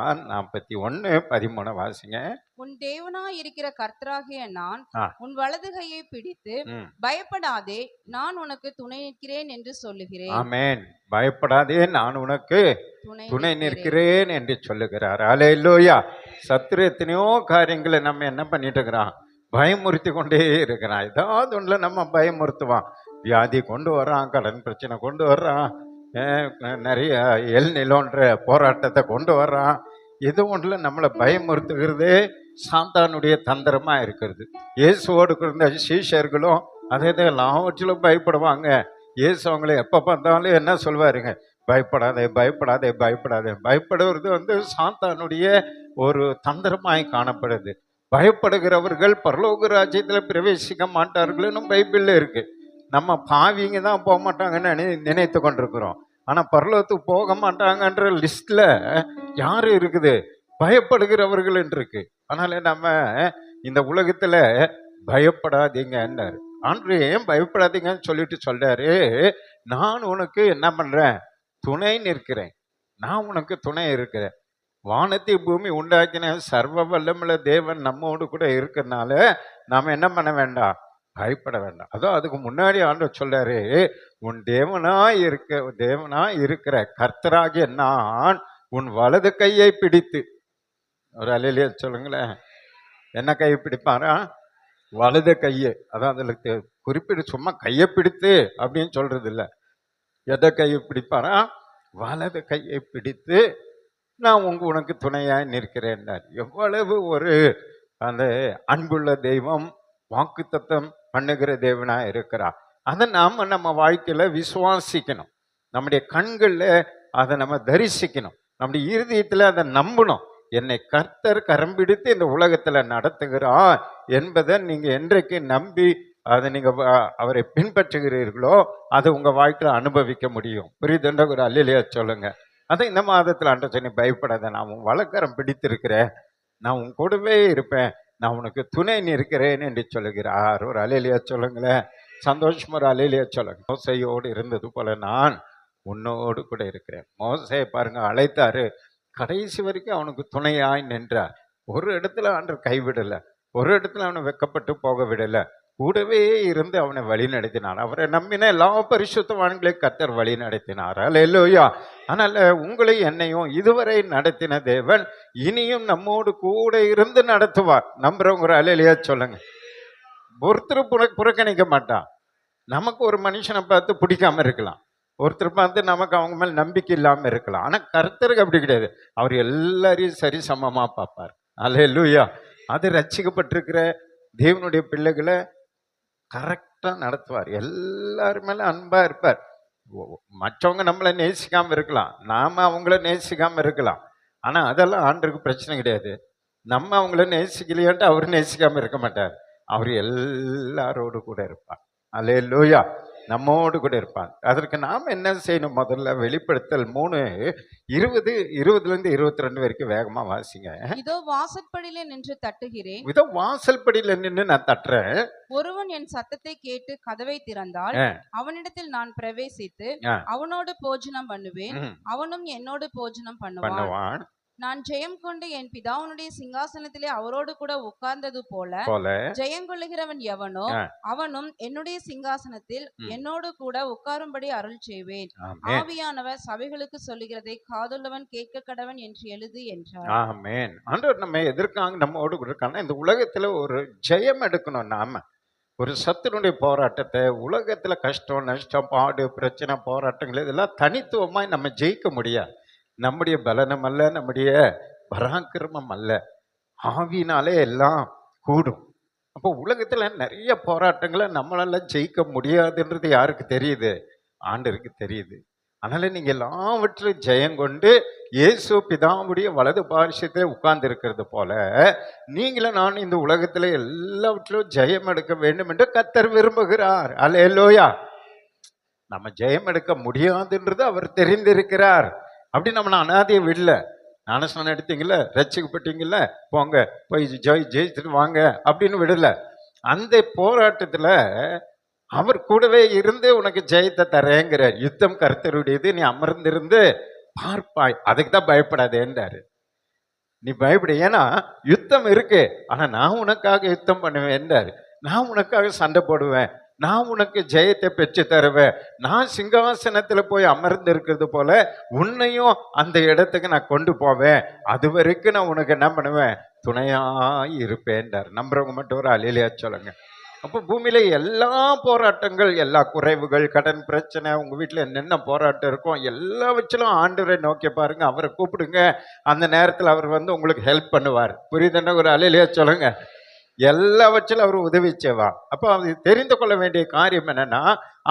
41:13 வாசிங்க. உன் தேவனாய் இருக்கிற கர்த்தராகிய நான் ஆ. உன் வலது கையை பிடித்து பயப்படாதே, நான் உனக்கு துணை நிற்கிறேன் என்று சொல்லுகிறேன். ஆமென். பயப்படாதே, நான் உனக்கு துணை நிற்கிறேன். நிற்கிறேன் என்று சொல்லுகிறார். அல்லேலூயா. சத்துரு எத்தனையோ காரியங்களை நம்ம என்ன பண்ணிட்டு இருக்கிறான், பயமுறுத்தி கொண்டே இருக்கிறான். ஏதாவது ஒன்றுல நம்ம பயமுறுத்துவான். வியாதி கொண்டு வர்றான், கடன் பிரச்சனை கொண்டு வர்றான், நிறைய நிலோன்ற போராட்டத்தை கொண்டு வர்றான். இது ஒன்றில் நம்மளை பயமுறுத்துகிறதே சாத்தானுடைய தந்திரமா இருக்கிறது. இயேசுவோடு இருந்த சீஷர்களும் அதே எல்லாவற்றிலும் பயப்படுவாங்க. இயேசு அவங்களை எப்போ பார்த்தாலும் என்ன சொல்வாருங்க, பயப்படாதே பயப்படாதே பயப்படாதே. பயப்படுவது சாத்தானுடைய ஒரு தந்திரமாய் காணப்படுது. பயப்படுகிறவர்கள் பரலோக ராஜ்யத்தில் பிரவேசிக்க மாட்டார்கள்னு பைபிள்ல இருக்கு. நம்ம பாவிங்க தான் போக மாட்டாங்கன்னு நினைத்து கொண்டிருக்கிறோம். ஆனால் பரலோகத்துக்கு போக மாட்டாங்கன்ற லிஸ்ட்ல யாரு இருக்குது, பயப்படுகிறவர்கள் என்று இருக்கு. அதனால நம்ம இந்த உலகத்துல பயப்படாதீங்கன்னாரு. ஆண்டு ஏன் பயப்படாதீங்கன்னு சொல்லிட்டு சொல்றாரு, நான் உனக்கு என்ன பண்றேன், துணை நிற்கிறேன். நான் உனக்கு துணை இருக்கிறேன். வானத்தை பூமி உண்டாக்கின சர்வ வல்லமுள்ள தேவன் நம்மோடு கூட இருக்கிறதுனால நாம என்ன பண்ண வேண்டாம், பயப்பட வேண்டாம். அதோ அதுக்கு முன்னாடி ஆண்டவர் சொல்றாரு, உன் தேவனாய் இருக்கிற கர்த்தராகிய நான் உன் வலது கையை பிடித்து. ஒரு அல்லேலூயா சொல்லுங்களேன். என்ன கையை பிடிப்பாரா? வலது கையை. அதான் அதுல குறிப்பிட்டு சும்மா கையை பிடித்து அப்படின்னு சொல்றது இல்லை. எதை கையை பிடிப்பாரா? வலது கையை பிடித்து நான் உனக்கு துணையாய் நிற்கிறேன். எவ்வளவு ஒரு அந்த அன்புள்ள தெய்வம், வாக்குத்தத்தம் பண்ணுகிற தேவனா இருக்கிறார். அதை நாம நம்ம வாழ்க்கையில விசுவாசிக்கணும். நம்முடைய கண்கள்ல அதை நம்ம தரிசிக்கணும். நம்முடைய இருதயத்துல அதை நம்பணும். என்னை கர்த்தர் கரம் பிடித்து இந்த உலகத்துல நடத்துகிறார் என்பதை நீங்க என்றைக்கு நம்பி அதை நீங்க அவரை பின்பற்றுகிறீர்களோ அதை உங்க வாழ்க்கையில அனுபவிக்க முடியும். புரியுதுன்ற ஒரு அல்லேலூயா சொல்லுங்க. அதை இந்த மாதத்துல ஆண்டவர் சொன்னி, பயப்படாத, நான் உன் வலக்கரம் பிடித்திருக்கிறேன், நான் உன் கூடவே இருப்பேன், நான் உனக்கு துணை நிற்கிறேன் என்று சொல்லுகிறார். ஒரு அல்லேலூயா சொல்லுங்களேன். சந்தோஷமா ஒரு அல்லேலூயா சொல்லுங்க. மோசையோடு இருந்தது போல நான் உன்னோடு கூட இருக்கிறேன். மோசையை பாருங்க, அழைத்தாரு, கடைசி வரைக்கும் அவனுக்கு துணையாய் நின்றார். ஒரு இடத்துல ஆண்டவர் கைவிடலை, ஒரு இடத்துல அவனை வெக்கப்பட்டு போக விடலை, கூடவே இருந்து அவனை வழி நடத்தினார். அவரை நம்பின எல்லா பரிசுத்தவான்களை கர்த்தர் வழி நடத்தினார். அல்லேலூயா. அதனால உங்களை என்னையும் இதுவரை நடத்தின தேவன் இனியும் நம்மோடு கூட இருந்து நடத்துவார். நம்புறவங்க அல்லேலூயா சொல்லுங்க. ஒருத்தர் புறக்கணிக்க மாட்டான். நமக்கு ஒரு மனுஷனை பார்த்து பிடிக்காம இருக்கலாம், ஒருத்தர் பார்த்து நமக்கு அவங்க மேல் நம்பிக்கை இல்லாமல் இருக்கலாம். ஆனால் கர்த்தருக்கு அப்படி கிடையாது. அவர் எல்லாரையும் சரி சமமாக பார்ப்பார். அல்லேலூயா. அது ரட்சிக்கப்பட்டிருக்கிற தேவனுடைய பிள்ளைகளை கரெக்டாக நடத்துவார். எல்லாரும் மேலே அன்பாக இருப்பார். மற்றவங்க நம்மளை நேசிக்காமல் இருக்கலாம், நாம் அவங்கள நேசிக்காமல் இருக்கலாம். ஆனால் அதெல்லாம் ஆண்டருக்கு பிரச்சனை கிடையாது. நம்ம அவங்கள நேசிக்கலையான்ட்டு அவர் நேசிக்காமல் இருக்க மாட்டார். அவர் எல்லாரோடு கூட இருப்பார். அல்லேலூயா. நம்மோடு கூட இருப்பான். அதற்கு நாம் என்ன செய்யணும்? முதல்ல வெளிப்படுத்தல் 3:20-22 வரைக்கும் வேகமா வாசிங்க. இதோ வாசற்படியில நின்று தட்டுகிறேன். இதோ வாசல்படியில நின்று நான் தட்டுறேன். ஒருவன் என் சத்தத்தை கேட்டு கதவை திறந்தால் அவனிடத்தில் நான் பிரவேசித்து அவனோடு போஜனம் பண்ணுவேன், அவனும் என்னோடு போஜனம் பண்ணுவான். நான் ஜெயம் கொண்டு என் பிதாவுனுடைய சிங்காசனத்திலே அவரோடு கூட உட்கார்ந்தது போல ஜெயங்கொள்ளுகிறவன் எவனோ அவனும் என்னுடைய சிங்காசனத்தில் என்னோடு கூட உட்காரும்படி அருள் செய்வேன். ஆவியானவர் சபைகளுக்கு சொல்லுகிறதை காதுள்ளவன் கேட்க கடவன் என்று எழுது என்றார். ஆமென். ஆண்டவர் நம்ம எதற்காக நம்மோடு கூட இருக்காங்க? இந்த உலகத்துல ஒரு ஜெயம் எடுக்கணும். நாம ஒரு சத்துருடைய போராட்டத்தை, உலகத்துல கஷ்டம் நஷ்டம் பாடு பிரச்சனை போராட்டங்கள் இதெல்லாம் தனித்துவமாய் நம்ம ஜெயிக்க முடியாது. நம்முடைய பலனம் அல்ல, நம்முடைய பராக்கிரமம் அல்ல, ஆவினாலே எல்லாம் கூடும். அப்போ உலகத்துல நிறைய போராட்டங்களை நம்மளால ஜெயிக்க முடியாதுன்றது யாருக்கு தெரியுது? ஆண்டவருக்கு தெரியுது. அதனால நீங்க எல்லாவற்றிலும் ஜெயம் கொண்டு இயேசு பிதாவுடைய வலது பாரிசத்தை உட்கார்ந்து இருக்கிறது போல நீங்களும் நான் இந்த உலகத்துல எல்லாவற்றிலும் ஜெயம் எடுக்க வேண்டும் என்று கர்த்தர் விரும்புகிறார். அல்லேலூயா. நம்ம ஜெயம் எடுக்க முடியாதுன்றது அவர் தெரிந்திருக்கிறார். அப்படி நம்ம அனாதையை விடல. ஞானஸ்நானம் எடுத்தீங்கல்ல, ரட்சிக்கப்பட்டீங்கல்ல, போங்க போய் ஜெயிச்சுட்டு வாங்க அப்படின்னு விடல. அந்த போராட்டத்துல அவர் கூடவே இருந்து உனக்கு ஜெயத்தை தரேங்கிறார். யுத்தம் கர்த்தருடையது, நீ அமர்ந்திருந்து பார்ப்பாய், அதுக்கு தான் பயப்படாதேன்றாரு. நீ பயப்படு, ஏன்னா யுத்தம் இருக்கு, ஆனா நான் உனக்காக யுத்தம் பண்ணுவேன்றாரு. நான் உனக்காக சண்டை போடுவேன், நான் உனக்கு ஜெயத்தை பெற்று தருவேன், நான் சிங்காசனத்துல போய் அமர்ந்து இருக்கிறது போல உன்னையும் அந்த இடத்துக்கு நான் கொண்டு போவேன், அது வரைக்கும் நான் உனக்கு என்ன பண்ணுவேன், துணையாய் இருப்பேன்றார். நம்புறவங்க மட்டும் ஒரு அல்லேலூயா சொல்லுங்க. அப்போ பூமியில எல்லா போராட்டங்கள், எல்லா குறைவுகள், கடன் பிரச்சனை, உங்க வீட்டுல என்னென்ன போராட்டம் இருக்கும் எல்லா வச்சிலும் ஆண்டவரை நோக்கி பாருங்க, அவரை கூப்பிடுங்க. அந்த நேரத்தில் அவர் வந்து உங்களுக்கு ஹெல்ப் பண்ணுவார். புரியுதுன்னா ஒரு அல்லேலூயா சொல்லுங்க. எல்லா வச்சிலும் அவர் உதவி செய்வார். அப்போ அது தெரிந்து கொள்ள வேண்டிய காரியம் என்னன்னா,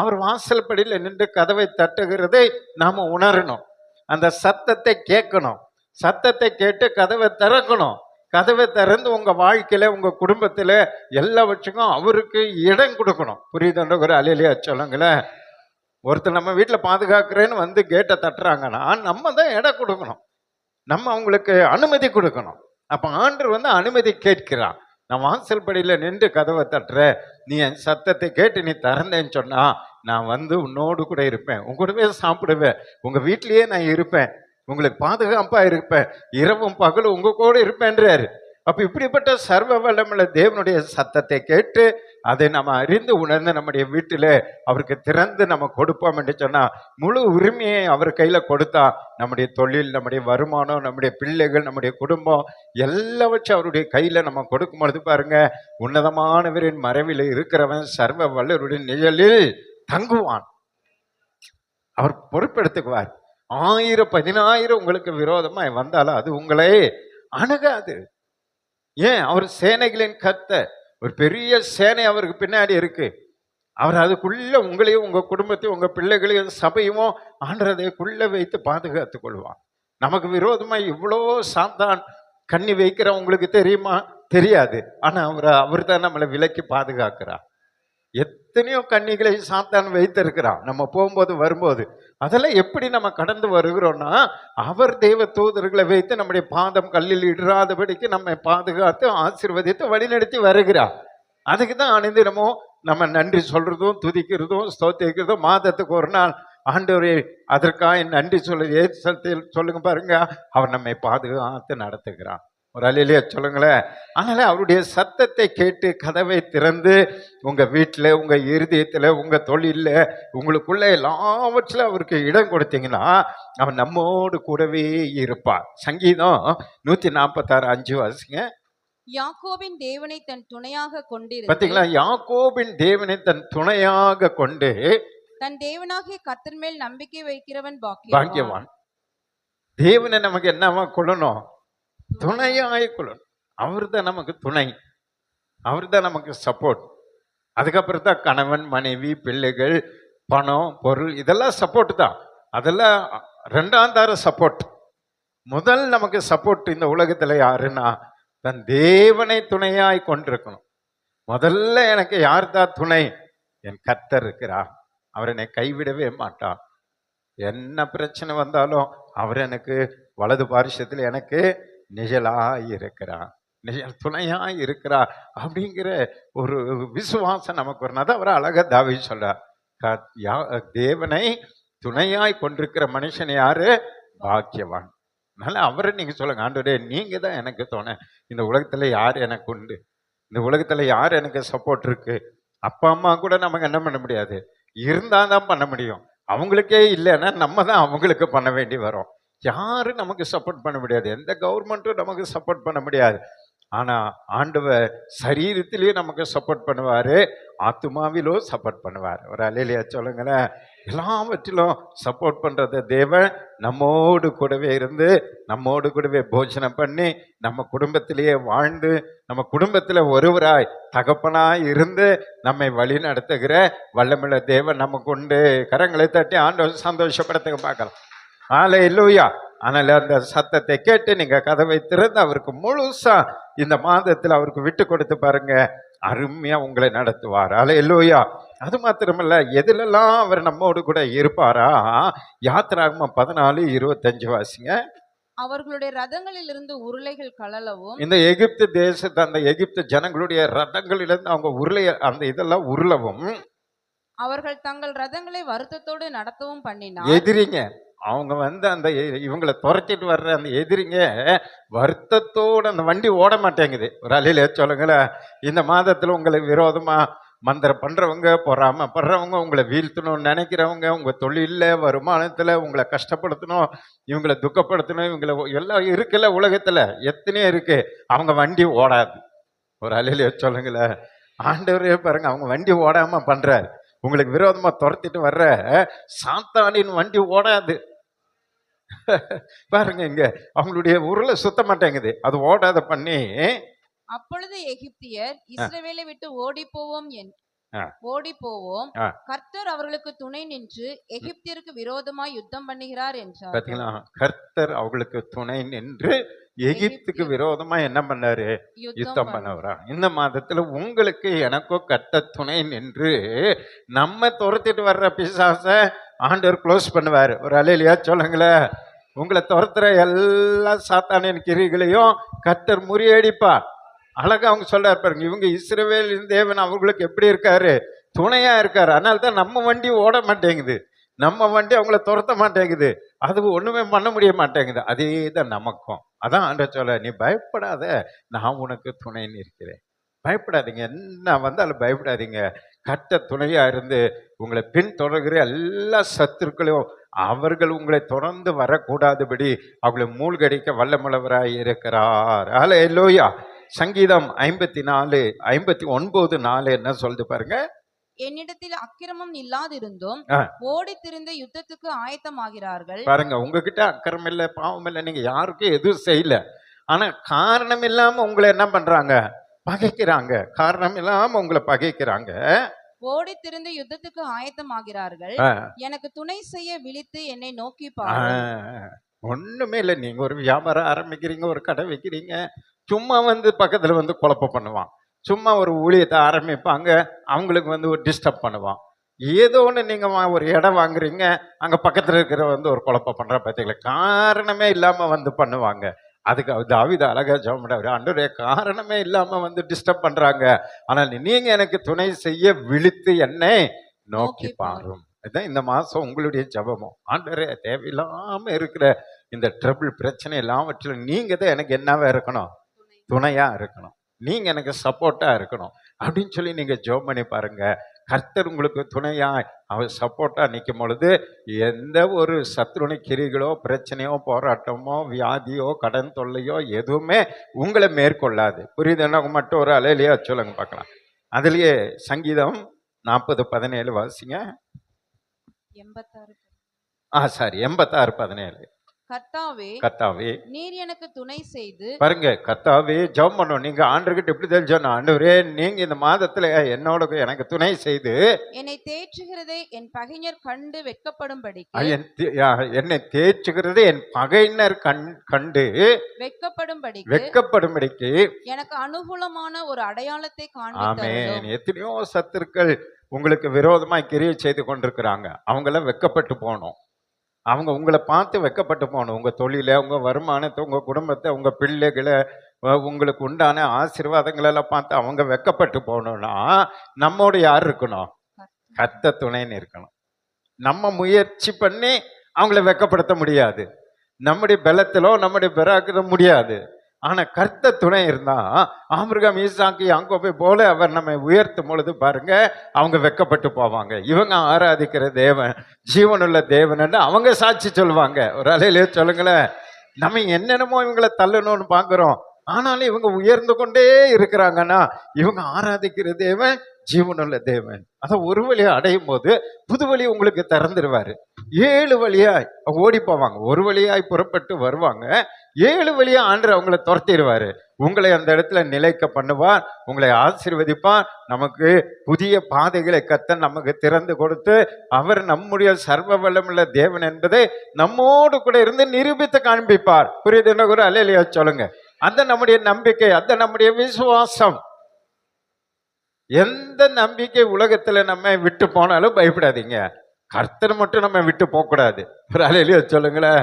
அவர் வாசல் படியில் நின்று கதவை தட்டுகிறதை நாம உணரணும், அந்த சத்தத்தை கேட்கணும், சத்தத்தை கேட்டு கதவை திறக்கணும். கதவை திறந்து உங்க வாழ்க்கையில, உங்க குடும்பத்துல எல்லாவற்றுக்கும் அவருக்கு இடம் கொடுக்கணும். புரியுதுன்ற ஒரு அல்லேலூயா சொல்லுங்களேன். ஒருத்தர் நம்ம வீட்டுல பாதுகாக்கிறேன்னு வந்து கேட்டை தட்டுறாங்கன்னா நம்ம தான் இடம் கொடுக்கணும், நம்ம அவங்களுக்கு அனுமதி கொடுக்கணும். அப்ப ஆண்டவர் வந்து அனுமதி கேட்கிறான். நான் வாசல் படியில நின்று கதவை தட்டுற, நீ என் சத்தத்தை கேட்டு நீ திறந்தேன்னு சொன்னா நான் வந்து உன்னோடு கூட இருப்பேன், உங்க கூடவே சாப்பிடுவேன், உங்க வீட்லயே நான் இருப்பேன், உங்களுக்கு பாதுகாப்பா இருப்பேன், இரவும் பகலும் உங்க கூட இருப்பேன்றாரு. அப்ப இப்படிப்பட்ட சர்வ வல்லமுள்ள தேவனுடைய சத்தத்தை கேட்டு அதை நம்ம அறிந்து உணர்ந்து நம்முடைய வீட்டில அவருக்கு திறந்து நம்ம கொடுப்போம் என்று சொன்னா, முழு உரிமையை அவர் கையில கொடுத்தா நம்முடைய தொழில், நம்முடைய வருமானம், நம்முடைய பிள்ளைகள், நம்முடைய குடும்பம் எல்லாவற்றும் அவருடைய கையில நம்ம கொடுக்கும் பொழுது பாருங்க, உன்னதமானவரின் மறைவில் இருக்கிறவன் சர்வ வல்லவருடைய நிழலில் தங்குவான். அவர் பொறுப்பெடுத்துக்குவார். 1000 10,000 உங்களுக்கு விரோதமா வந்தாலும் அது உங்களை அணுகாது. ஏன்? அவர் சேனைகளின் கர்த்தர், ஒரு பெரிய சேனை அவருக்கு பின்னாடி இருக்கு. அவர் அதுக்குள்ள உங்களையும் உங்க குடும்பத்தையும் உங்க பிள்ளைகளையும் சபையும் ஆண்டதைக்குள்ள வைத்து பாதுகாத்துக் கொள்வார். நமக்கு விரோதமா இவ்வளோ சாத்தான் கண்ணி வைக்கிற உங்களுக்கு தெரியுமா? தெரியாது. ஆனா அவர் தான் நம்மளை விலக்கி பாதுகாக்கிறார். எத்தனையோ கன்னிகளை சாத்தான் வைத்திருக்கிறான் நம்ம போகும்போது வரும்போது. அதெல்லாம் எப்படி நம்ம கடந்து வருகிறோம்னா, அவர் தெய்வ தூதர்களை வைத்து நம்முடைய பாதம் கல்லில் இடாதபடிக்கு நம்மை பாதுகாத்து ஆசீர்வதித்து வழிநடத்தி வருகிறார். அதுக்கு தான் அனுதினமும் நம்ம நன்றி சொல்றதும் துதிக்கிறதும் ஸ்தோத்திரிக்கிறதும். மாதத்துக்கு ஒரு நாள் ஆண்டவரே அதற்காக நன்றி சொல்லுங்க பாருங்க, அவர் நம்மை பாதுகாத்து நடத்துகிறார். ஒரு அல்லேலூயா சொல்லுங்களேன். அதனால அவருடைய சத்தத்தை கேட்டு கதவை திறந்து உங்க வீட்டில், உங்க இருதயத்தில், உங்க தொழில, உங்களுக்குள்ள எல்லாவற்றிலும் அவருக்கு இடம் கொடுத்தீங்கன்னா அவன் நம்மோடு கூடவே இருப்பார். சங்கீதம் 146:5 வாசிங்க. யாக்கோபின் தேவனை தன் துணையாக கொண்டு, பாத்தீங்களா? யாக்கோபின் தேவனை தன் துணையாக கொண்டு தன் தேவனாகிய கர்த்தர் மேல் நம்பிக்கை வைக்கிறவன் பாக்கியவான். தேவனை நமக்கு என்னவா கொள்ளணும்? துணையாய் கொள்ளணும். அவர் தான் நமக்கு துணை, அவர் தான் நமக்கு சப்போர்ட். அதுக்கப்புறம் தான் கணவன், மனைவி, பிள்ளைகள், பணம், பொருள், இதெல்லாம் சப்போர்ட் தான். அதெல்லாம் ரெண்டாம் தார சப்போர்ட். முதல் நமக்கு சப்போர்ட் இந்த உலகத்துல யாருன்னா, தன் தேவனை துணையாய் கொண்டிருக்கணும். முதல்ல எனக்கு யார் தான் துணை? என் கர்த்தர் இருக்கிறார், அவர் என்னை கைவிடவே மாட்டார். என்ன பிரச்சனை வந்தாலும் அவர் எனக்கு வலது பாரிசத்தில் எனக்கு நிழலாய் இருக்கிறார், நிழல் துணையாய் இருக்கிறார் அப்படிங்கிற ஒரு விசுவாசம் நமக்கு வரணும். அதை அவர் அழகா தாவீது சொல்றார். தேவனை துணையாய் கொண்டிருக்கிற மனுஷன் யாரு? பாக்கியவான். அதனால அவரை நீங்க சொல்லுங்க, ஆண்டவரே நீங்க தான் எனக்கு துணை. இந்த உலகத்துல யார் எனக்கு உண்டு? இந்த உலகத்துல யார் எனக்கு சப்போர்ட் இருக்கு? அப்பா அம்மா கூட நமக்கு என்ன பண்ண முடியாது, இருந்தாதான் பண்ண முடியும். அவங்களுக்கே இல்லைன்னா நம்ம தான் அவங்களுக்கு பண்ண வேண்டி வரும். யாரும் நமக்கு சப்போர்ட் பண்ண முடியாது, எந்த கவர்மெண்ட்டும் நமக்கு சப்போர்ட் பண்ண முடியாது. ஆனா ஆண்டவர் சரீரத்திலேயே நமக்கு சப்போர்ட் பண்ணுவாரு, ஆத்துமாவிலோ சப்போர்ட் பண்ணுவார். ஒரு அல்லேலூயா சொல்லுங்களேன். எல்லாவற்றிலும் சப்போர்ட் பண்றத தேவன் நம்மோடு கூடவே இருந்து நம்மோடு கூடவே போஜனம் பண்ணி நம்ம குடும்பத்திலேயே வாழ்ந்து நம்ம குடும்பத்துல ஒருவராய் தகப்பனாய் இருந்து நம்மை வழி நடத்துகிற வல்லமுள்ள தேவன் நமக்கு உண்டு. கரங்களை தட்டி ஆண்டவர் சந்தோஷப்படுத்த பார்க்கலாம். அல்லேலூயா. ஆனால் அந்த சத்தத்தை கேட்டு நீங்க கதவை திறந்து அவருக்கு முழுசா இந்த மாதத்தில் அவருக்கு விட்டு கொடுத்து பாருங்க, அருமையா உங்களை நடத்துவார். அல்லேலூயா. அது மாத்திரமல்ல, எதுலெல்லாம் அவர் நம்மோடு கூட இருப்பாரா? யாத்திராகமம் 14:25 வாசிங்க. அவர்களுடைய ரதங்களில் இருந்து உருளைகள் கழலவும், இந்த எகிப்து தேசத்து அந்த எகிப்து ஜனங்களுடைய ரதங்களிலிருந்து அவங்க உருளைய அந்த இதெல்லாம் உருளவும், அவர்கள் தங்கள் ரதங்களை வருத்தத்தோடு நடத்தவும் பண்ணினார். எதிரிங்க அவங்க வந்து அந்த இவங்களை துரத்திட்டு வர்ற அந்த எதிரிங்க வருத்தத்தோடு அந்த வண்டி ஓட மாட்டேங்குது. ஒரு அலையில சொல்லுங்களேன், இந்த மாதத்தில் உங்களுக்கு விரோதமா மந்திரம் பண்றவங்க, பொறாம படுறவங்க, உங்களை வீழ்த்தணும்னு நினைக்கிறவங்க, உங்க தொழில வருமானத்துல உங்களை கஷ்டப்படுத்தணும், இவங்களை துக்கப்படுத்தணும், இவங்களை எல்லாம் இருக்குல்ல உலகத்துல எத்தனையோ இருக்கு. அவங்க வண்டி ஓடாது. ஒரு அலையில சொல்லுங்களேன், ஆண்டவரே பாருங்க அவங்க வண்டி ஓடாம பண்றாரு. உங்களுக்கு விரோதமா துரத்திட்டு வர்ற சாத்தானின் வண்டி ஓடாது. பாருங்க இங்க அவங்களுடைய உருளை சுத்த மாட்டேங்குது, அது ஓடாத பண்ணி. அப்பொழுது எகிப்தியர் இஸ்ரவேலை விட்டு ஓடி போவோம் கர்த்தர் அவர்களுக்கு துணை நின்று எகிப்தியருக்கு விரோதமாய் யுத்தம் பண்ணுகிறார் என்றார். பாத்தீங்களா, கர்த்தர் அவங்களுக்கு துணை நின்று எகிப்துக்கு விரோதமா என்ன பண்ணாரு? யுத்தம் பண்ணவரா? இந்த மாதத்துல உங்களுக்கு எனக்கோ கர்த்தர் துணை நின்று நம்ம துரத்திட்டு வர்ற பிசாச ஆண்டவர் க்ளோஸ் பண்ணுவாரு. ஒரு அலையிலையா சொல்லுங்களேன், உங்களை துரத்துற எல்லா சாத்தானின் கிரிகளையும் கர்த்தர் முறியடிப்பார். அழகா அவங்க சொல்றாரு பாருங்க, இவங்க இஸ்ரவேலின் தேவன் அவங்களுக்கு எப்படி இருக்காரு? துணையா இருக்காரு. அதனால தான் நம்ம வண்டி ஓட மாட்டேங்குது, நம்ம வண்டி அவங்கள துரத்த மாட்டேங்குது, அது ஒண்ணுமே பண்ண முடிய மாட்டேங்குது. அதே தான் நமக்கும். அதான் ஆண்டவர் சொல்ல, நீ பயப்படாத, நான் உனக்கு துணைன்னு இருக்கிறேன். பயப்படாதீங்க, என்ன வந்தாலும் பயப்படாதீங்க. கட்ட துணையா இருந்து உங்களை பின் தொடர்கிற எல்லா சத்துருக்களையும் அவர்கள் உங்களை தொடர்ந்து வரக்கூடாதபடி அவங்களை மூழ்கடிக்க வல்லமுள்ளவராய் இருக்கிறார். அல்லேலூயா. சங்கீதம் 54:59 என்ன சொல்லுது பாருங்க, என்னிடத்தில் அக்கிரமம் இல்லாதிருந்தும் ஓடி திரிந்த யுத்தத்துக்கு ஆயத்தமாகிறார்கள். பாருங்க, உங்ககிட்ட அக்கிரமம் இல்லை, பாவம் இல்லை, நீங்க யாருக்கும் எதுவும் செய்யல, ஆனா காரணம் இல்லாம உங்களை என்ன பண்றாங்க? பகைக்கிறாங்க. காரணம் இல்லாம உங்களை பகைக்கிறாங்க. ஓடி திரிந்த யுத்தத்துக்கு ஆயத்தமாகிறார்கள். எனக்கு துணை செய்ய விழித்து என்னை நோக்கி பாரு. ஒண்ணுமே இல்லை, நீங்க ஒரு வியாபாரம் ஆரம்பிக்கிறீங்க, ஒரு கடை வைக்கிறீங்க, சும்மா வந்து பக்கத்துல வந்து குழப்பம் பண்ணுவான். சும்மா ஒரு ஊழியத்தை ஆரம்பிப்பாங்க, அவங்களுக்கு வந்து ஒரு டிஸ்டர்ப் பண்ணுவான். ஏதோ ஒன்று நீங்க ஒரு இடம் வாங்குறீங்க, அங்க பக்கத்துல இருக்கிற வந்து ஒரு குழப்பம் பண்ற பார்த்தீங்களா, காரணமே இல்லாம வந்து பண்ணுவாங்க. அதுக்கு தாவீது அழகா ஜெபம் பண்றாரு, ஆண்டவரே காரணமே இல்லாம வந்து டிஸ்டர்ப் பண்றாங்க, ஆனால் நீங்க எனக்கு துணை செய்ய விழித்து என்னை நோக்கி பாரும். இதுதான் இந்த மாசம் உங்களுடைய ஜெபமும். ஆண்டவரே, தேவையில்லாம இருக்கிற இந்த ட்ரபிள் பிரச்சனை எல்லாவற்றிலும் நீங்க தான் எனக்கு என்னவா இருக்கணும்? துணையா இருக்கணும், நீங்க எனக்கு சப்போர்ட்டா இருக்கணும் அப்படின்னு சொல்லி நீங்க ஜெபம் பண்ணி பாருங்க. கர்த்தர் உங்களுக்கு துணையா அவர் சப்போர்ட்டா நிற்கும் பொழுது எந்த ஒரு சத்ருணி கிரிகளோ பிரச்சனையோ போராட்டமோ வியாதியோ கடன் தொல்லையோ எதுவுமே உங்களை மேற்கொள்ளாது. புரியுதுன்னா மட்டும் ஒரு அலையிலேயே சொல்லுங்க பார்க்கலாம். அதுலயே சங்கீதம் 40:17 வாசிங்க. 86:17. கர்த்தாவே நீர் எனக்கு துணை செய்து பாருங்க, கர்த்தாவே ஜெபம் பண்ணணும். நீங்க ஆண்டவர்கிட்ட எப்படி தெரிஞ்சோம்? ஆண்டவரே, நீங்க இந்த மாதத்துல என்னோட எனக்கு துணை செய்து என்னை தேற்றுகிறதை என் பகைஞர் கண்டு வெட்கப்படும்படிக்கு, என்னை தேற்றுகிறது என் பகைஞர் கண்டு வெட்கப்படும்படிக்கு எனக்கு அனுகூலமான ஒரு அடையாளத்தை காண்பித்தருளும். ஆமென். எத்தனையோ சத்துருக்கள் உங்களுக்கு விரோதமாய் கிரியை செய்து கொண்டிருக்கிறாங்க, அவங்கள வெட்கப்பட்டு போகணும். அவங்க உங்களை பார்த்து வெட்கப்பட்டு போகணும். உங்க தொழிலை, உங்க வருமானத்தை, உங்க குடும்பத்தை, உங்க பிள்ளைகளை, உங்களுக்கு உண்டான ஆசீர்வாதங்களெல்லாம் பார்த்து அவங்க வெட்கப்பட்டு போகணும்னா நம்மோட யார் இருக்கணும்? கர்த்தர் துணைன்னு இருக்கணும். நம்ம முயற்சி பண்ணி அவங்கள வெட்கப்படுத்த முடியாது, நம்முடைய பலத்திலோ நம்முடைய பிராக்கிதோ முடியாது. ஆனா கர்த்தர் துணை இருந்தா ஆபிரகாம், ஈசாக்கு, யாக்கோபை போல அவர் நம்மை உயர்த்தும் பொழுது பாருங்க, அவங்க வெட்கப்பட்டு போவாங்க. இவங்க ஆராதிக்கிற தேவன் ஜீவனுள்ள தேவன் அவங்க சாட்சி சொல்லுவாங்க. ஒரு அலையிலே சொல்லுங்களேன், நம்ம என்னென்னமோ இவங்களை தள்ளணும்னு பாக்குறோம், ஆனாலும் இவங்க உயர்ந்து கொண்டே இருக்கிறாங்கன்னா இவங்க ஆராதிக்கிற தேவன் ஜீவனுள்ள தேவன். அதை ஒரு வழியா அடையும் போது புது வழி உங்களுக்கு திறந்துருவாரு. 7 வழியாய் ஓடி போவாங்க, ஒரு வழியாய் புறப்பட்டு வருவாங்க, 7 வழியா ஆண்டவர் அவங்களை துரத்திடுவாரு. உங்களை அந்த இடத்துல நிலைக்க பண்ணுவார், உங்களை ஆசீர்வதிப்பார். நமக்கு புதிய பாதைகளை கர்த்தர் நமக்கு திறந்து கொடுத்து அவர் நம்முடைய சர்வ வல்லமுள்ள தேவன் என்பதை நம்மோடு கூட இருந்து நிரூபித்து காண்பிப்பார். புரியுது என்ன? ஒரு அல்லேலூயா சொல்லுங்க. அந்த நம்முடைய நம்பிக்கை, அந்த நம்முடைய விசுவாசம். எந்த நம்பிக்கை உலகத்துல நம்ம விட்டு போனாலும் பயப்படாதீங்க, கர்த்தர் மட்டும் நம்ம விட்டு போக கூடாது. ஒரு அல்லேலூயா சொல்லுங்களேன்.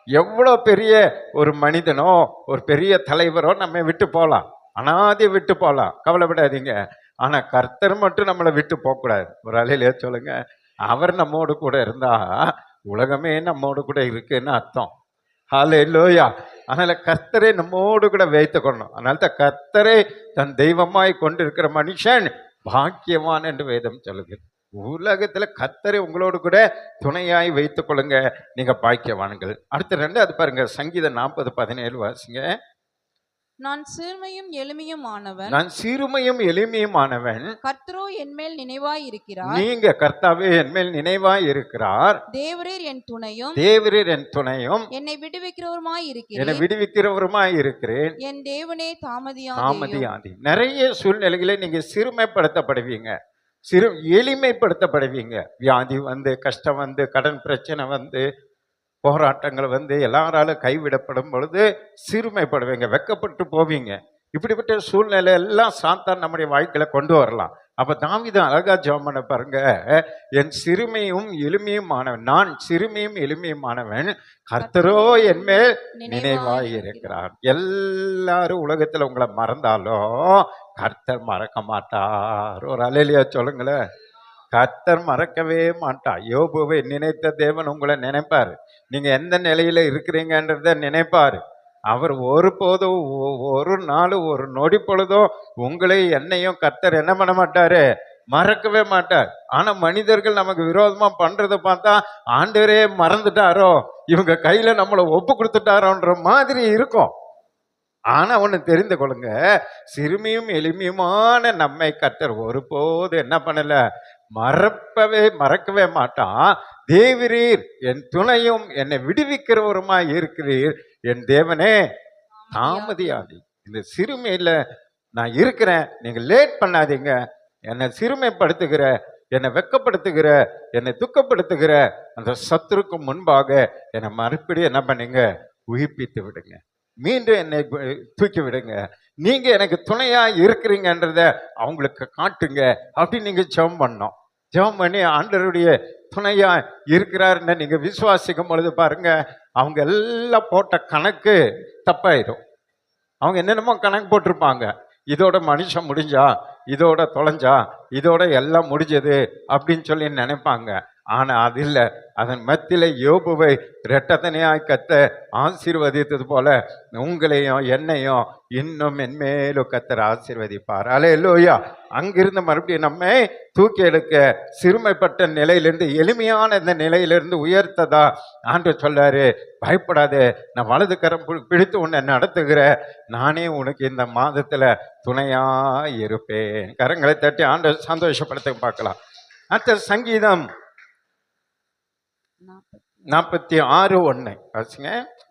எவ்வளோ பெரிய ஒரு மனிதனோ ஒரு பெரிய தலைவரோ நம்ம விட்டு போகலாம், அனாதி விட்டு போகலாம், கவலைப்படாதீங்க. ஆனா கர்த்தர் மட்டும் நம்மளை விட்டு போகக்கூடாது. ஒரு அல்லேலூயா சொல்லுங்க. அவர் நம்மோடு கூட இருந்தா உலகமே நம்மோடு கூட இருக்குன்னு அர்த்தம். ஹல்லேலூயா. அதனால கர்த்தரை நம்மோடு கூட வைத்துக்கொள்ளணும். அதனால தான் கர்த்தரை தன் தெய்வமாய் கொண்டிருக்கிற மனுஷன் பாக்கியவான் என்று வேதம் சொல்லுது. உலகத்துல கர்த்தரை உங்களோடு கூட துணையாய் வைத்துக் கொள்ளுங்க, நீங்க பாக்கியவான்கள். அடுத்த ரெண்டு அது பாருங்க, சங்கீதம் 40:17 வாசிங்க. நான் சிறுமையும் எளிமையுமானவன், நான் சிறுமையும் எளிமையுமானவன், கர்த்தரோ என்மேல் நினைவாய் இருக்கிறார். நீங்க கர்த்தாவே என்மேல் நினைவாய் இருக்கிறார். தேவரீர் என் துணையும், தேவரீர் என் துணையும், என்னை விடுவிக்கிறவருமாய் என்னை இருக்கிறேன். விடுவிக்கிறவருமாய் இருக்கிறேன். என் தேவனே தாமதியாதேயும். தாமதியாதி. நிறைய சூழ்நிலைகளை நீங்க சிறுமைப்படுத்தப்படுவீங்க, எளிமைப்படுத்தப்படுவீங்க. வியாதி வந்து, கஷ்டம் வந்து, கடன் பிரச்சனை வந்து, போராட்டங்கள் வந்து, எல்லாராலும் கைவிடப்படும் பொழுது சிறுமைப்படுவீங்க, வெக்கப்பட்டு போவீங்க. இப்படிப்பட்ட சூழ்நிலை எல்லாம் சாத்தான் நம்முடைய வாழ்க்கையில கொண்டு வரலாம். அப்ப தாவீது அழகா ஜெபம் பண்ண பாருங்க, என் சிறுமையும் எளிமையுமானவன், நான் சிறுமையும் எளிமையுமானவன், கர்த்தரோ என்மேல் நினைவாய் இருக்கிறார். எல்லாரும் உலகத்துல உங்களை மறந்தாலும் கர்த்தர் மறக்க மாட்டார். ஒரு அல்லேலூயா சொல்லுங்களேன். கர்த்தர் மறக்கவே மாட்டார். யோபுவை நினைத்த தேவன் உங்களை நினைப்பாரு. நீங்க எந்த நிலையில இருக்கிறீங்கன்றத நினைப்பாரு. அவர் ஒருபோதும் ஒரு நாள் ஒரு நொடி பொழுதும் உங்களை என்னையும் கர்த்தர் என்ன பண்ண மாட்டாரு, மறக்கவே மாட்டார். ஆனா மனிதர்கள் நமக்கு விரோதமா பண்றதை பார்த்தா ஆண்டவரே மறந்துட்டாரோ, இவங்க கையில நம்மளை ஒப்பு கொடுத்துட்டாரோன்ற மாதிரி இருக்கும். ஆனா ஒண்ணு தெரிந்து கொள்ளுங்க, சிறுமியும் எளிமையுமான நம்மை கர்த்தர் ஒருபோது என்ன பண்ணல, மறக்கவே மாட்டான். தேவரீர் என் துணையும் என்னை விடுவிக்கிறவருமாய் இருக்கிறீர், என் தேவனே தாமதியாதி. இந்த சிறுமையில நான் இருக்கிறேன், நீங்க லேட் பண்ணாதீங்க. என்னை சிறுமைப்படுத்துகிற, என்னை வெக்கப்படுத்துகிற, என்னை துக்கப்படுத்துகிற அந்த சத்துருக்கு முன்பாக என்னை மறுபடியும் என்ன பண்ணுங்க, உயிர்ப்பித்து விடுங்க, மீண்டும் என்னை தூக்கி விடுங்க. நீங்க எனக்கு துணையா இருக்கிறீங்கன்றத அவங்களுக்கு காட்டுங்க அப்படின்னு நீங்க ஜெபம் பண்ணோம். ஜெபம் பண்ணி ஆண்டவருடைய துணையா இருக்கிறாருன்னு நீங்க விசுவாசிக்கும் பொழுது பாருங்க, அவங்க எல்லாம் போட்ட கணக்கு தப்பாயிடும். அவங்க என்னென்னமோ கணக்கு போட்டிருப்பாங்க, இதோட மனுஷன் முடிஞ்சா, இதோட தொலைஞ்சா, இதோட எல்லாம் முடிஞ்சது அப்படின்னு சொல்லி நினைப்பாங்க. ஆனா அது இல்லை. அதன் மத்தியில யோபுவை இரட்டத்தனையாய் கர்த்தர் ஆசீர்வதித்தது போல உங்களையும் என்னையும் இன்னும் மென்மேலும் கர்த்தர் ஆசீர்வதிப்பார். அல்லேலூயா. அங்கிருந்து மறுபடியும் நம்மை தூக்கி எடுக்க, சிறுமைப்பட்ட நிலையிலிருந்து எளிமையான இந்த நிலையிலிருந்து உயர்த்ததா ஆண்டவர் சொல்றாரு. பயப்படாதே, நான் வலது கரம் பிடித்து உன்னை நடத்துகிற, நானே உனக்கு இந்த மாதத்துல துணையா இருப்பேன். கரங்களை தட்டி ஆண்டவர் சந்தோஷப்படுத்த பார்க்கலாம். அடுத்த சங்கீதம் 46:1 வாசிங்க.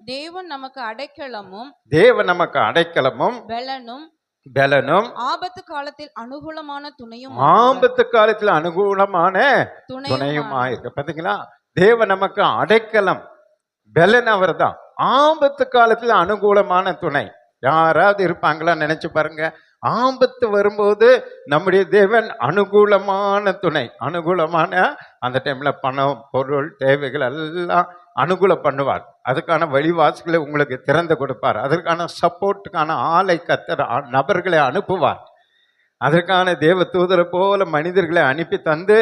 தேவன் நமக்கு அடைக்கலமும், தேவன் நமக்கு அடைக்கலமும் பெலனும் ஆபத்து காலத்தில் அனுகூலமான துணையும், ஆபத்து காலத்தில் அனுகூலமான துணையுமாயிருக்கு. பாத்தீங்களா, தேவன் நமக்கு அடைக்கலம், பெலன் அவர் தான். ஆபத்து காலத்தில் அனுகூலமான துணை யாராவது இருப்பாங்களா நினைச்சு பாருங்க. ஆபத்து வரும்போது நம்முடைய தேவன் அனுகூலமான துணை, அனுகூலமான அந்த டைம்ல பணம் பொருள் தேவைகள் எல்லாம் அனுகூலம் பண்ணுவார். அதுக்கான வழிவாசல்களை உங்களுக்கு திறந்து கொடுப்பார். அதற்கான சப்போர்ட்டுக்கான ஆளை கர்த்தர் நபர்களை அனுப்புவார். அதற்கான தேவ தூதரை போல மனிதர்களை அனுப்பி தந்து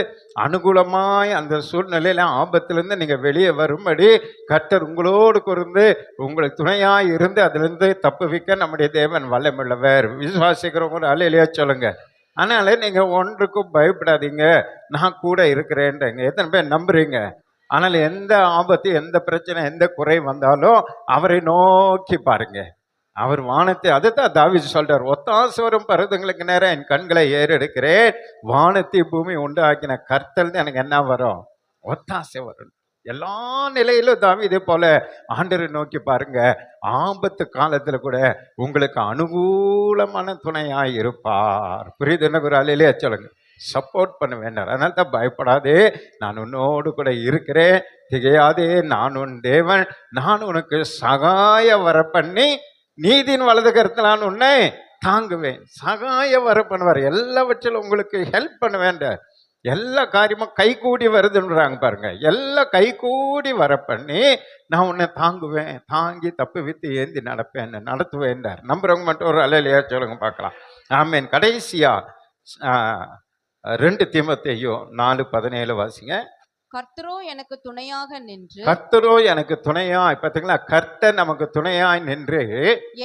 அனுகூலமாய் அந்த சூழ்நிலையில ஆபத்திலிருந்து நீங்க வெளியே வரும்படி கர்த்தர் உங்களோடு கூர்ந்து உங்களுக்கு துணையாய் இருந்து அதிலிருந்து தப்புவிக்க நம்முடைய தேவன் வல்லமுள்ளவர். விசுவாசிக்கிறவங்க அல்லேலூயா சொல்லுங்க. அதனால நீங்க ஒன்றுக்கும் பயப்படாதீங்க, நான் கூட இருக்கிறேன்றீங்க. எத்தனை பேர் நம்புறீங்க? ஆனால் எந்த ஆபத்து, எந்த பிரச்சனை, எந்த குறை வந்தாலும் அவரை நோக்கி பாருங்க. அவர் வானத்தை, அதுதான் தாவீது சொல்றார், ஒத்தாசை வரும் பருவங்களுக்கு நேரம் என் கண்களை ஏறெடுக்கிறேன், வானத்தை பூமி உண்டாக்கின கர்த்தர் எனக்கு என்ன வரும், ஒத்தாசை வரும். எல்லா நிலையிலும் தாவீதை போல ஆண்டவரை நோக்கி பாருங்க. ஆபத்து காலத்துல கூட உங்களுக்கு அனுகூலமான துணையாய் இருப்பார். புரியுது என்ன ஒரு அலையிலே சொல்லுங்க. சப்போர்ட் பண்ண வேண்டாம். அதனால தான் பயப்படாதே, நான் உன்னோடு கூட இருக்கிறேன், திகையாதே, நான் உன் தேவன், நான் உனக்கு சகாய வர பண்ணி நீதியின் வலது கருத்தில் நான் உன்னை தாங்குவேன். சகாய வர பண்ணுவார். எல்லாவற்றிலும் உங்களுக்கு ஹெல்ப் பண்ண வேண்டாம். எல்லா காரியமும் கைகூடி வருதுன்றாங்க பாருங்க. எல்லாம் கைகூடி வர பண்ணி நான் உன்னை தாங்குவேன், தாங்கி தப்பு வித்து ஏந்தி நடப்பேன், நடத்துவேன்டார். நம்புறவங்க மட்டும் ஒரு அல்லேலூயா சொல்லுங்க பார்க்கலாம். ஆமென். கடைசியா 2 தீமோத்தேயு 4:17 வாசிங்க. கர்த்தரோ எனக்கு துணையாக நின்று கர்த்தரோ எனக்கு துணையாய், பார்த்தீங்களா, கர்த்தர் நமக்கு துணையாய் நின்று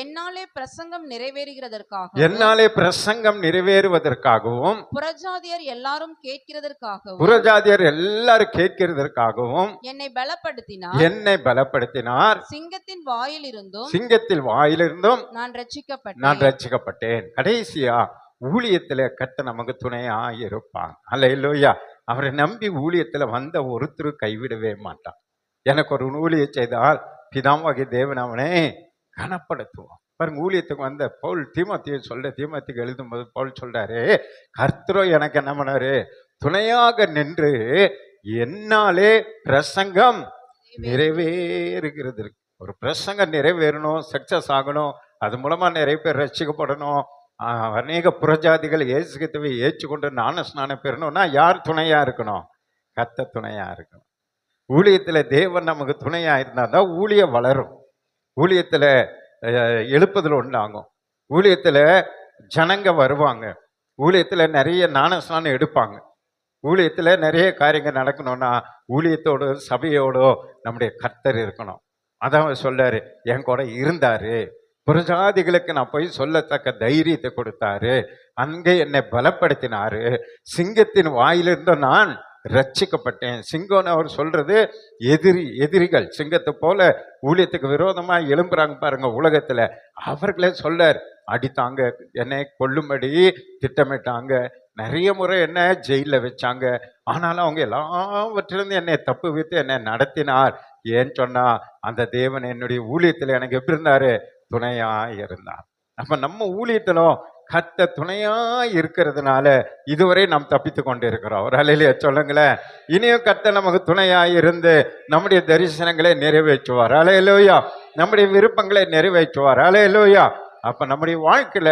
என்னாலே பிரசங்கம் நிறைவேறுகிறதற்காக என்னாலே பிரசங்கம் நிறைவேறுவதற்காகவும் புறஜாதியர் எல்லாரும் கேட்கிறதற்காகவும் புறஜாதியர் எல்லாரும் கேட்கிறதற்காகவும் என்னை பலப்படுத்தினார். சிங்கத்தின் வாயிலிருந்தும் சிங்கத்தில் வாயிலிருந்தும் நான் நான் ரட்சிக்கப்பட்டேன். கடைசியா ஊழியத்துல கர்த்தர் நமக்கு துணையா இருப்பான். அல்லேலூயா. அவரை நம்பி ஊழியத்துல வந்த ஒருத்தர் கைவிடவே மாட்டான். எனக்கு ஒரு ஊழியம் செய்தால் பிதாவாகிய தேவன் அவனை கனப்படுத்துவான். பாருங்க, ஊழியத்துக்கு வந்த பவுல் தீமோத்தேயுக்கு எழுதும்போது பவுல் சொல்றாரு, கர்த்தரோ எனக்கு என்ன பண்ணாரு, துணையாக நின்று என்னாலே பிரசங்கம் நிறைவேறுகிறது. ஒரு பிரசங்கம் நிறைவேறணும், சக்சஸ் ஆகணும், அது மூலமா நிறைய பேர் ரட்சிக்கப்படணும், அநேக புறஜாதிகள் இயேசு கிறிஸ்துவை ஏற்றுக்கொண்டு ஞானஸ்நானம் பெறணும்னா யார் துணையா இருக்கணும்? கர்த்தர் துணையா இருக்கணும். ஊழியத்துல தேவன் நமக்கு துணையா இருந்தால் தான் ஊழியம் வளரும், ஊழியத்துல எழுப்புதல் உண்டாகும், ஊழியத்துல ஜனங்க வருவாங்க, ஊழியத்துல நிறைய ஞானஸ்நானம் எடுப்பாங்க, ஊழியத்துல நிறைய காரியங்கள் நடக்கணும்னா ஊழியத்தோடு சபையோடு நம்முடைய கர்த்தர் இருக்கணும். அதான் சொல்றாரு, என் கூட இருந்தாரு, புறஜாதிகளுக்கு நான் போய் சொல்லத்தக்க தைரியத்தை கொடுத்தாரு, அங்கே என்னை பலப்படுத்தினாரு, சிங்கத்தின் வாயிலிருந்து நான் ரட்சிக்கப்பட்டேன். சிங்கம்னு அவர் சொல்றது எதிரிகள் சிங்கத்தை போல ஊழியத்துக்கு விரோதமா எழும்புறாங்க பாருங்க உலகத்துல, அவர்களே சொல்றார், அடித்தாங்க, என்னை கொல்லும்படி திட்டமிட்டாங்க, நிறைய முறை என்ன ஜெயில வச்சாங்க, ஆனாலும் அவங்க எல்லாவற்றிலிருந்து என்னை தப்பு வைத்து என்னை நடத்தினார். ஏன்னு சொன்னா அந்த தேவன் என்னுடைய ஊழியத்துல எனக்கு எப்படி இருந்தாரு, துணையா இருந்தார். அப்ப நம்ம ஊழியத்திலும் கர்த்தர் துணையா இருக்கிறதுனால இதுவரை நாம் தப்பித்து கொண்டு இருக்கிறோம். ஒரு அல்லேலூயா சொல்லுங்களேன். இனியும் கர்த்தர் நமக்கு துணையா இருந்து நம்முடைய தரிசனங்களை நிறைவேற்றுவார். அல்லேலூயா. நம்முடைய விருப்பங்களை நிறைவேற்றுவார். அல்லேலூயா. அப்ப நம்முடைய வாழ்க்கையில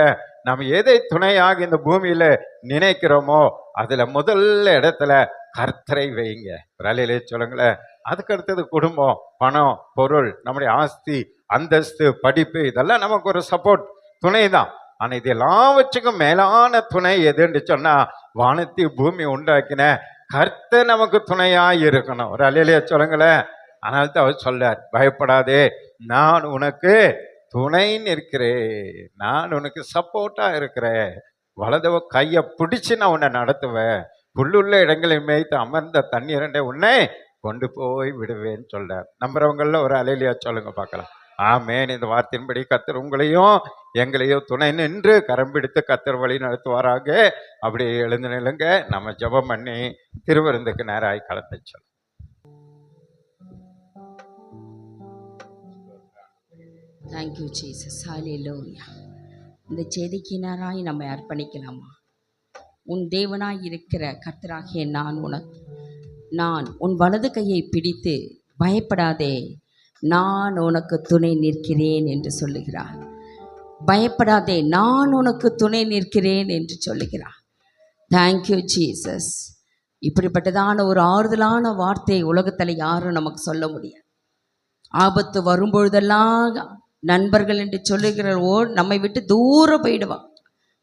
நம்ம எதை துணையாக இந்த பூமியில நினைக்கிறோமோ அதுல முதல்ல இடத்துல கர்த்தரை வைங்க. ஒரு அல்லேலூயா சொல்லுங்களேன். அதுக்கு அடுத்தது குடும்பம், பணம், பொருள், நம்முடைய ஆஸ்தி, அந்தஸ்து, படிப்பு, இதெல்லாம் நமக்கு ஒரு சப்போர்ட், துணை தான். ஆனா இது எல்லாவற்றுக்கும் மேலான துணை எதுன்னு சொன்னா வானத்தை பூமி உண்டாக்கின கர்த்தர் நமக்கு துணையா இருக்கணும். ஒரு அல்லேலூயா சொல்லுங்களேன். ஆனால் தான் அவர் சொல்றார், பயப்படாதே, நான் உனக்கு துணை நிற்கிறேன், நான் உனக்கு சப்போர்ட்டா இருக்கிறேன், வலதவ கையை பிடிச்சு நான் உன்னை நடத்துவேன், புல்லுள்ள இடங்களை மேய்த்து அமர்ந்த தண்ணீரண்டை உன்னை கொண்டு போய் விடுவேன்னு சொல்றார். நம்புறவங்கள ஒரு அல்லேலூயா சொல்லுங்க பார்க்கலாம். ஆமேன். இந்த வார்த்தையின்படி கர்த்தர் உங்களையும் எங்களையும் துணை நின்று கரம் பிடித்து கர்த்தர் வழி நடத்துவாராக. அப்படி எழுந்து நிலுங்க, நம்ம ஜெபம் பண்ணி திருவிருந்துக்கு நேராய் கலந்து சொல்லும். Thank you Jesus. ஹல்லேலூயா. இந்த செய்திக்கு நேராய் நம்மை அர்ப்பணிக்கலாமா? உன் தேவனாய் இருக்கிற கர்த்தராகிய நான் உன் வலது கையை பிடித்து பயப்படாதே, நான் உனக்கு துணை நிற்கிறேன் என்று சொல்லுகிறார். பயப்படாதே, நான் உனக்கு துணை நிற்கிறேன் என்று சொல்லுகிறார். Thank you Jesus. இப்படிப்பட்டதான ஒரு ஆறுதலான வார்த்தை உலகத்தில் யாரும் நமக்கு சொல்ல முடியாது. ஆபத்து வரும்பொழுதெல்லாம் நண்பர்கள் என்று சொல்லுகிற நம்மை விட்டு தூரம் போயிடுவான்,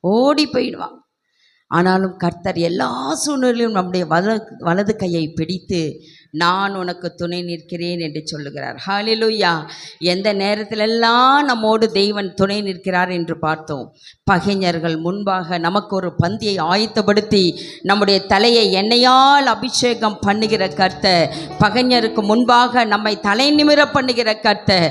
ஓடி போயிடுவான். ஆனாலும் கர்த்தர் எல்லா சூழ்நிலையும் நம்முடைய வலது கையை பிடித்து நான் உனக்கு துணை நிற்கிறேன் என்று சொல்லுகிறார். ஹல்லேலூயா. எந்த நேரத்திலெல்லாம் நம்மோடு தெய்வன் துணை நிற்கிறார் என்று பார்த்தோம். பகைஞர்கள் முன்பாக நமக்கு ஒரு பந்தியை ஆயத்தப்படுத்தி நம்முடைய தலையை எண்ணெயால் அபிஷேகம் பண்ணுகிற கர்த்தர், பகைஞருக்கு முன்பாக நம்மை தலை நிமிர பண்ணுகிற கர்த்தர்,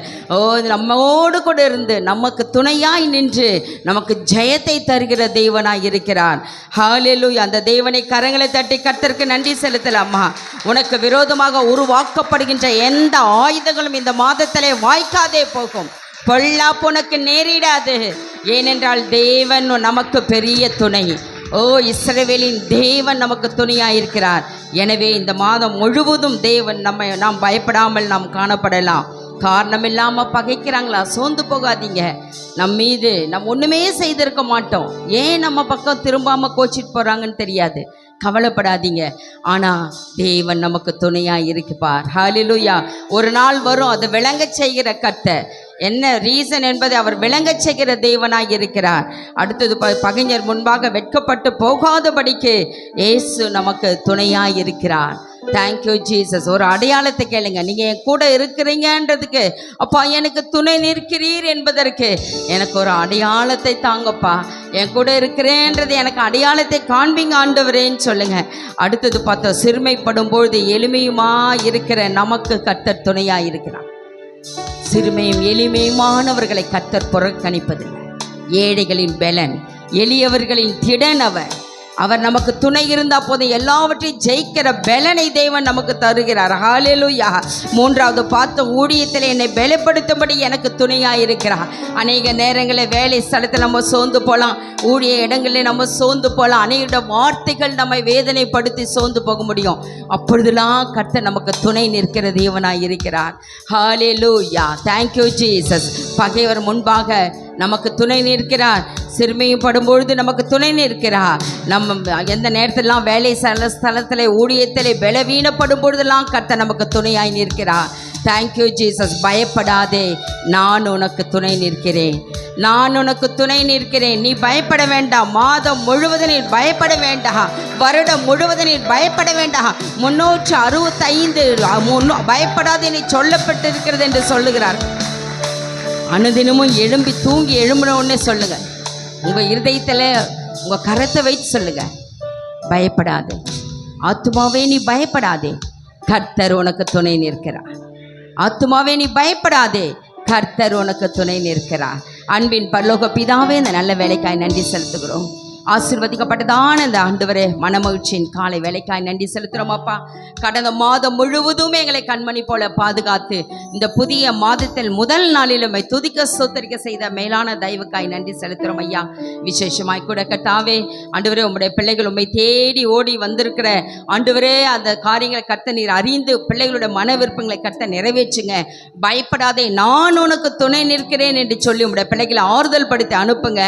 நம்மோடு கூட இருந்து நமக்கு துணையாய் நின்று நமக்கு ஜெயத்தை தருகிற தேவனாய் இருக்கிறார். ஹல்லேலூயா. அந்த தேவனை கரங்களை தட்டி கர்த்தருக்கு நன்றி செலுத்தலாமா? உனக்கு விரோதமாக உருவாக்கப்படுகின்ற எந்த ஆயுதங்களும் இந்த மாதத்திலே வாய்க்காதே போகும், பொல்லாப்பு உனக்கு நேரிடாது. ஏனென்றால் தேவன் நமக்கு பெரிய துணை. இஸ்ரவேலின் தேவன் நமக்கு துணையாயிருக்கிறார். எனவே இந்த மாதம் முழுவதும் தேவன் நாம் பயப்படாமல் நாம் காணப்படலாம். காரணம் இல்லாமல் பகைக்கிறாங்களா? சோர்ந்து போகாதீங்க. மீது நம்ம ஒன்றுமே செய்திருக்க மாட்டோம். ஏன் நம்ம பக்கம் திரும்பாமல் கோச்சிட்டு போகிறாங்கன்னு தெரியாது. கவலைப்படாதீங்க. ஆனால் தேவன் நமக்கு துணையாக இருக்குப்பார். ஹல்லேலூயா. ஒரு நாள் வரும், அதை விளங்க செய்கிற கர்த்தர் என்ன ரீசன் என்பதை அவர் விளங்க செய்கிற தேவனாய் இருக்கிறார். அடுத்தது பகைஞர் முன்பாக வெட்கப்பட்டு போகாதபடிக்கு இயேசு நமக்கு துணையாய் இருக்கிறார். Thank you Jesus. ஒரு அடையாளத்தை கேளுங்க. நீங்க என் கூட இருக்கிறீங்கன்றதுக்கு, அப்பா எனக்கு துணை நிற்கிறீர் என்பதற்கு எனக்கு ஒரு அடையாளத்தை தாங்கப்பா. என் கூட இருக்கிறேன்றது எனக்கு அடையாளத்தை காண்பீங்க ஆண்டவரேன்னு சொல்லுங்க. அடுத்தது பார்த்தா, சிறுமைப்படும் பொழுது எளிமையுமா இருக்கிற நமக்கு கர்த்தர் துணையா இருக்கிறார். சிறுமையும் எளிமையுமானவர்களை கர்த்தர் புறக்கணிப்பதில்லை. ஏழைகளின் பலன், எளியவர்களின் திடன் அவர் நமக்கு துணை இருந்தா போதும், எல்லாவற்றையும் ஜெயிக்கிற பலனை தேவன் நமக்கு தருகிறார். ஹல்லேலூயா. மூன்றாவது பார்த்த, ஊழியத்தில் என்னை பலப்படுத்தும்படி எனக்கு துணையாக இருக்கிறார். அநேக நேரங்களில் வேலை ஸ்தலத்தில் நம்ம சோர்ந்து போகலாம், ஊழிய இடங்களில் நம்ம சோர்ந்து போகலாம், அநேக வார்த்தைகள் நம்மை வேதனைப்படுத்தி சோர்ந்து போக முடியும். அப்பொழுதெல்லாம் கர்த்தர் நமக்கு துணை நிற்கிற தேவனாய் இருக்கிறார். ஹல்லேலூயா. Thank you Jesus. பகைவர் முன்பாக நமக்கு துணை நிற்கிறார். சிறுமையும் படும்பொழுது நமக்கு துணை நிற்கிறார். நம்ம எந்த நேரத்திலாம் வேலை ஸ்தலத்தில் ஊழியத்தில் பலவீனப்படும் பொழுதெல்லாம் கர்த்தர் நமக்கு துணையாய் நிற்கிறார். Thank you Jesus. பயப்படாதே, நான் உனக்கு துணை நிற்கிறேன், நான் உனக்கு துணை நிற்கிறேன். நீ பயப்பட வேண்டாம். மாதம் முழுவதும் நீ பயப்பட வேண்டாம். வருடம் முழுவதும் நீ பயப்பட வேண்டாம். 365 பயப்படாதே நீ சொல்லப்பட்டிருக்கிறது என்று சொல்லுகிறார். அனுதினமும் எழும்பி தூங்கி எழும்பின உடனே சொல்லுங்க, உங்க இருதயத்தில் உங்க கரத்தை வைத்து சொல்லுங்க, பயப்படாதே ஆத்துமாவே நீ பயப்படாதே, கர்த்தர் உனக்கு துணை நிற்கிறார். ஆத்துமாவே நீ பயப்படாதே, கர்த்தர் உனக்கு துணை நிற்கிறார். அன்பின் பரலோக பிதாவே, இந்த நல்ல வேலைக்காய் நன்றி செலுத்துகிறோம். ஆசீர்வதிக்கப்பட்டதான இந்த ஆண்டவரே, மனமகிழ்ச்சியின் காலை வேலைக்காய் நன்றி செலுத்துகிறோம் அப்பா. கடந்த மாதம் முழுவதும் எங்களை கண்மணி போல பாதுகாத்து இந்த புதிய மாதத்தில் முதல் நாளிலும் துதிக்க ஸ்தோத்திரிக்க செய்த மேலான தயவுக்காய் நன்றி செலுத்துகிறோம் ஐயா. விசேஷமாய் கூட கர்த்தாவே ஆண்டவரே, உம்முடைய பிள்ளைகள் உம்மை தேடி ஓடி வந்திருக்கிற ஆண்டவரே, அந்த காரியங்களை கர்த்தர் நீர் அறிந்து பிள்ளைகளுடைய மன விருப்பங்களை கர்த்தர் நிறைவேற்றுங்க. பயப்படாதே, நான் உனக்கு துணை நிற்கிறேன் என்று சொல்லி உம்முடைய பிள்ளைகளை ஆறுதல் படுத்தி அனுப்புங்க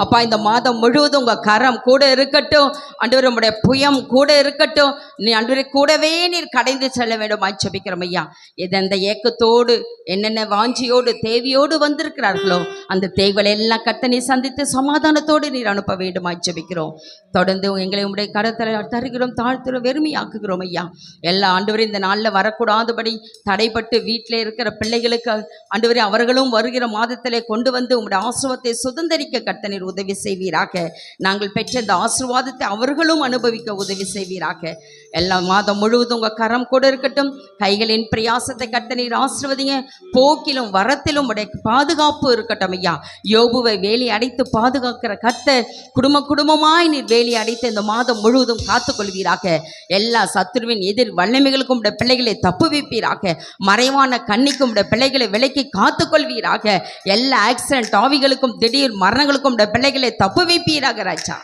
அப்பா. இந்த மாதம் முழுவதும் உங்க கரம் கூட இருக்கட்டும் ஆண்டவரே, உம்முடைய புயம் கூட இருக்கட்டும். நீ ஆண்டவரே கூடவே நீர் கடைந்து செல்ல வேண்டும் ஜெபிக்கிறோம் ஐயா. எந்த ஏக்கத்தோடு என்னென்ன வாஞ்சியோடு தேவையோடு வந்திருக்கிறார்களோ அந்த தேவைகளை எல்லாம் கர்த்தர் நீர் சந்தித்து சமாதானத்தோடு நீர் அனுப்ப வேண்டும் ஜெபிக்கிறோம். தொடர்ந்து எங்களை உம்முடைய கரத்தில் தருகிறோம், தாழ்த்துகிறோம், வெறுமையாக்குகிறோம் ஐயா. எல்லா ஆண்டவரே இந்த நாளில் வரக்கூடாதபடி தடைப்பட்டு வீட்டில் இருக்கிற பிள்ளைகளுக்கு ஆண்டவரே, அவர்களும் வருகிற மாதத்திலே கொண்டு வந்து உம்முடைய ஆசீர்வாதத்தை சுதந்திரிக்க கர்த்தர் நீர் உதவி செய்வீராக. நாங்கள் பெற்ற இந்த ஆசீர்வாதத்தை அவர்களும் அனுபவிக்க உதவி செய்வீராக. எல்லா மாதம் முழுவதும் உங்கள் கரம் கூட இருக்கட்டும். கைகளின் பிரயாசத்தை கர்த்தர் நீர் ஆசீர்வதிங்க. போக்கிலும் வரத்திலும் உடைய பாதுகாப்பு இருக்கட்டும் ஐயா. யோபுவை வேலி அடைத்து பாதுகாக்கிற கர்த்தர் குடும்பமாய் நீர் வேலி அடைத்து இந்த மாதம் முழுவதும் காத்துக்கொள்வீராக. எல்லா சத்துருவின் எதிர் வல்லமைகளுக்கும் உடைய பிள்ளைகளை தப்புவிப்பீராக. மறைவான கண்ணிக்கும் உடைய பிள்ளைகளை விலைக்கு காத்துக்கொள்வீராக. எல்லா ஆக்சிடென்ட் ஆவிகளுக்கும் திடீர் மரணங்களுக்கும் உடைய பிள்ளைகளை தப்புவிப்பீராக ராஜா.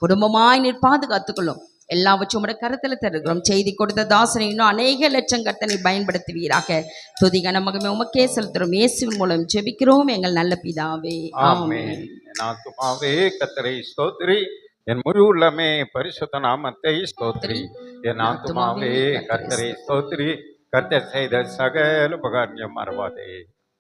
குடும்பமாய் நீர் பாதுகாத்துக்கொள்ளும். எல்லாவற்றும் உடைய கருத்தில் தருகிறோம். செய்தி கொடுத்த தாசனை இன்னும் அநேக லட்சம் கர்த்தனை பயன்படுத்துவீராக. துதிகன மகிமை உமக்கே செலுத்துகிறோம். இயேசுவின் மூலம் ஜெபிக்கிறோம் எங்கள் நல்ல பிதாவே, ஆமென். என் ஆத்துமாவே கர்த்தரை ஸ்தோத்திரி, என் முழு உள்ளமே பரிசுத்த நாமத்தை ஸ்தோத்திரி. என் ஆத்துமாவே கர்த்தரை ஸ்தோத்திரி, கர்த்தர் செய்த சகல உபகாரியம் மறவாதே.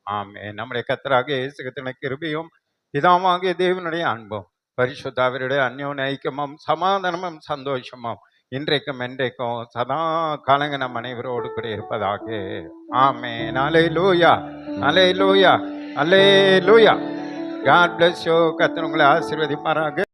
ஆமென். நம்முடைய கர்த்தராகிய இயேசு கிறிஸ்துவின் கிருபையும் பிதாவாகிய தேவனுடைய அன்பும் பரிசுத்தாவினுடைய அந்யோன்ய ஐக்கியமும் சமாதானமும் சந்தோஷமும் இன்றைக்கும் என்றைக்கும் சதா காலங்க நம் அனைவரோடு கூட இருப்பதாக. ஆமென். அல்லேலூயா, அல்லேலூயா, அல்லேலூயா. God bless you. கர்த்தர் உங்களை ஆசீர்வதிப்பாராக.